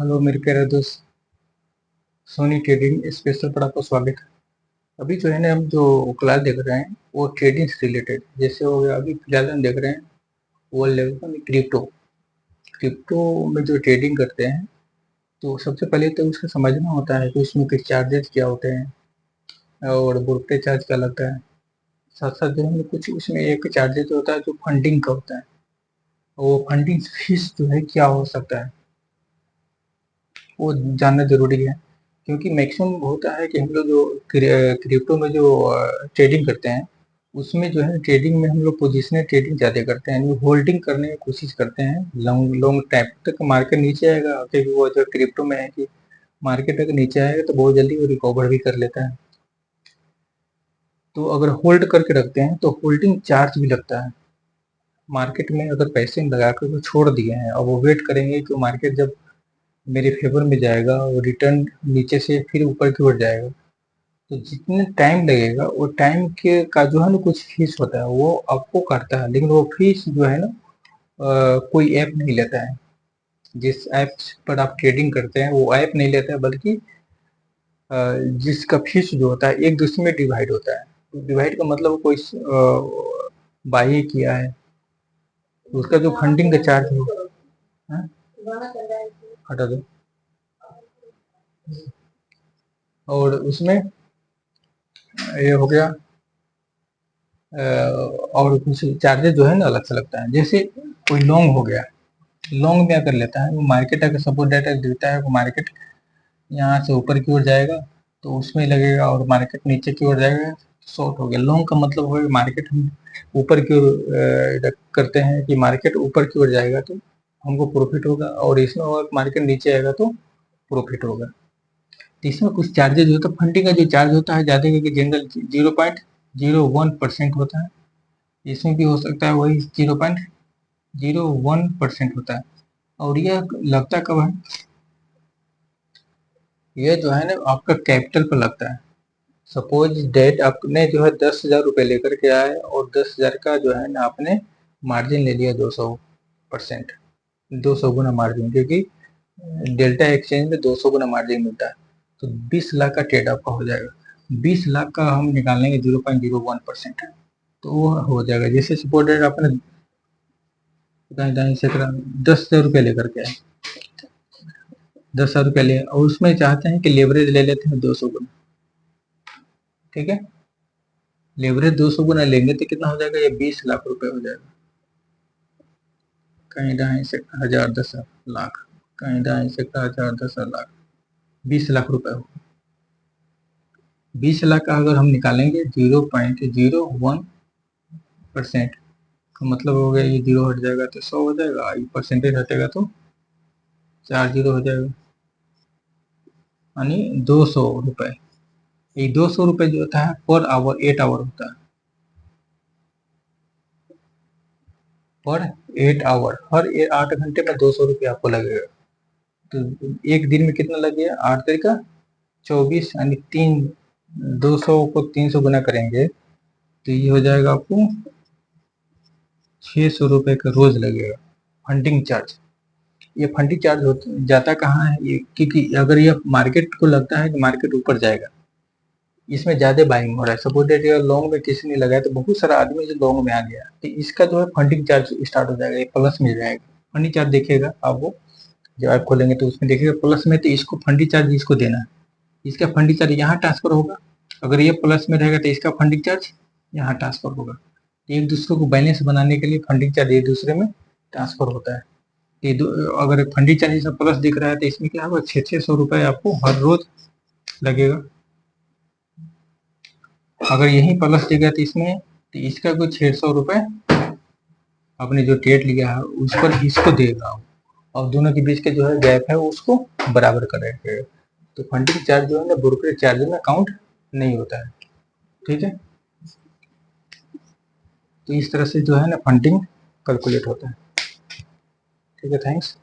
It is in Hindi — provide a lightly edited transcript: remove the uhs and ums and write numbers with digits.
हेलो मेरे प्यारे दोस्त, सोनी ट्रेडिंग स्पेशल पर आपका स्वागत है। अभी जो है ना, हम जो क्लास देख रहे हैं वो ट्रेडिंग से रिलेटेड जैसे हो गया। अभी फिलहाल हम देख रहे हैं वर्ल्ड लेवल पर क्रिप्टो। क्रिप्टो में जो ट्रेडिंग करते हैं तो सबसे पहले तो उसका समझना होता है कि उसमें कुछ चार्जेस क्या होते हैं और ब्रोकरेज चार्ज क्या लगता है। साथ साथ जो है कुछ उसमें एक चार्जेस होता है जो फंडिंग का होता है। वो फंडिंग फीस जो है क्या हो सकता है वो जानना ज़रूरी है, क्योंकि मैक्सिमम होता है कि हम लोग जो क्रिप्टो में जो ट्रेडिंग करते हैं उसमें जो है ट्रेडिंग में हम लोग पोजिशनल ट्रेडिंग ज़्यादा करते हैं, होल्डिंग करने की कोशिश करते हैं। लॉन्ग लॉन्ग टाइम तक मार्केट नीचे आएगा, क्योंकि वो जो क्रिप्टो में है कि मार्केट अगर नीचे आएगा तो बहुत जल्दी वो रिकवर भी कर लेता है। तो अगर होल्ड करके रखते हैं तो होल्डिंग चार्ज भी लगता है। मार्केट में अगर पैसे लगा कर वो छोड़ दिए हैं और वो वेट करेंगे कि मार्केट जब मेरे फेवर में जाएगा और रिटर्न नीचे से फिर ऊपर की ओर जाएगा, तो जितने टाइम लगेगा वो टाइम के का जो है ना कुछ फीस होता है वो आपको काटता है। लेकिन वो फीस जो है ना कोई ऐप नहीं लेता है। जिस ऐप पर आप ट्रेडिंग करते हैं वो ऐप नहीं लेता है, बल्कि जिसका फीस जो होता है एक दूसरे में डिवाइड होता है। डिवाइड का मतलब कोई बाई किया है तो उसका जो फंडिंग का चार्ज है, हाँ? हटा दो। और उसमें ये हो गया, और कुछ चार्जेस जो है ना अलग से लगता है। जैसे कोई लॉन्ग हो गया, लॉन्ग में अगर लेता है वो मार्केट अगर सपोर्ट डाटा देता है, वो मार्केट यहाँ से ऊपर की ओर जाएगा तो उसमें लगेगा, और मार्केट नीचे की ओर जाएगा शॉर्ट हो गया। लॉन्ग का मतलब हो मार्केट हम ऊपर की ओर करते हैं कि मार्केट ऊपर की ओर जाएगा तो हमको प्रॉफिट होगा, और इसमें और मार्केट नीचे आएगा तो प्रॉफिट होगा। तो इसमें कुछ चार्जेज होता है। फंडिंग का जो चार्ज होता है ज़्यादा करके जनरल 0.01% होता है। इसमें भी हो सकता है वही 0.01% होता है। और यह लगता कब है, यह जो है ना आपका कैपिटल पर लगता है। सपोज डेट आपने जो है 10,000 रुपये लेकर के आए और 10,000 का जो है ना आपने मार्जिन ले लिया 200%, 200 गुना मार्जिन, क्योंकि डेल्टा एक्सचेंज में 200 गुना मार्जिन मिलता है। तो 20 लाख का ट्रेड आपका हो जाएगा। 20 लाख का हम निकाल लेंगे 0.01%, तो वो हो जाएगा। जैसे सपोज डेट आपने दाएं दाएं से 10,000 रुपये लेकर के आए, 10,000 रुपये ले, और उसमें चाहते हैं कि लेवरेज ले लेते हैं 200 गुना। ठीक है, लेवरेज 200 गुना लेंगे तो कितना हो जाएगा, ये 20 लाख रुपए हो जाएगा। कहीं दाएं से 1,000 10 लाख, कहीं दाएं से 1,000 10 लाख, 20 लाख रुपए हो। 20 लाख का अगर हम निकालेंगे 0.01%, तो मतलब हो गया ये जीरो हट जाएगा तो 100 हो जाएगा, ये परसेंटेज हटेगा तो 4 जीरो हो जाएगा, यानी 200 रुपए। ये 200 रुपए जो होता है पर आवर, 8 आवर होता है। पर 8 आवर, हर 8 घंटे में 200 रुपये आपको लगेगा। तो एक दिन में कितना लग गया, 8 तरीका 24, यानी 200 को 300 गुना करेंगे तो ये हो जाएगा आपको 600 रुपये का रोज लगेगा फंडिंग चार्ज। ये फंडिंग चार्ज जाता कहाँ है ये, क्योंकि अगर ये मार्केट को लगता है कि मार्केट ऊपर जाएगा, इसमें ज्यादा बाइंग हो रहा है। सपोज दैट लॉन्ग में किसी ने लगाया तो बहुत सारा आदमी जो लॉन्ग में आ गया, तो इसका जो है फंडिंग चार्ज स्टार्ट हो जाएगा, ये प्लस में जाएगा। फंडिंग चार्ज देखेगा आपको, जब आप खोलेंगे तो उसमें देखिएगा प्लस में, तो इसको फंडिंग चार्ज इसको देना है। इसका फंडिंग चार्ज यहाँ ट्रांसफर होगा। अगर ये प्लस में रहेगा तो इसका फंडिंग चार्ज यहाँ ट्रांसफर होगा। एक दूसरे को बैलेंस बनाने के लिए फंडिंग चार्ज एक दूसरे में ट्रांसफर होता है। ये अगर फंडिंग चार्ज इसमें प्लस दिख रहा है तो इसमें क्या होगा, 600 रुपये आपको हर रोज लगेगा। अगर यही प्लस दिखेगा तो इसमें, तो इसका कुछ 600 रुपये आपने जो ट्रेड लिया है उस पर इसको देगा, और दोनों के बीच के जो है गैप है उसको बराबर करेगा। तो फंडिंग चार्ज जो है ना ब्रोकरेज चार्ज में काउंट नहीं होता है। ठीक है, तो इस तरह से जो है ना फंडिंग कैलकुलेट होता है। ठीक है, थैंक्स।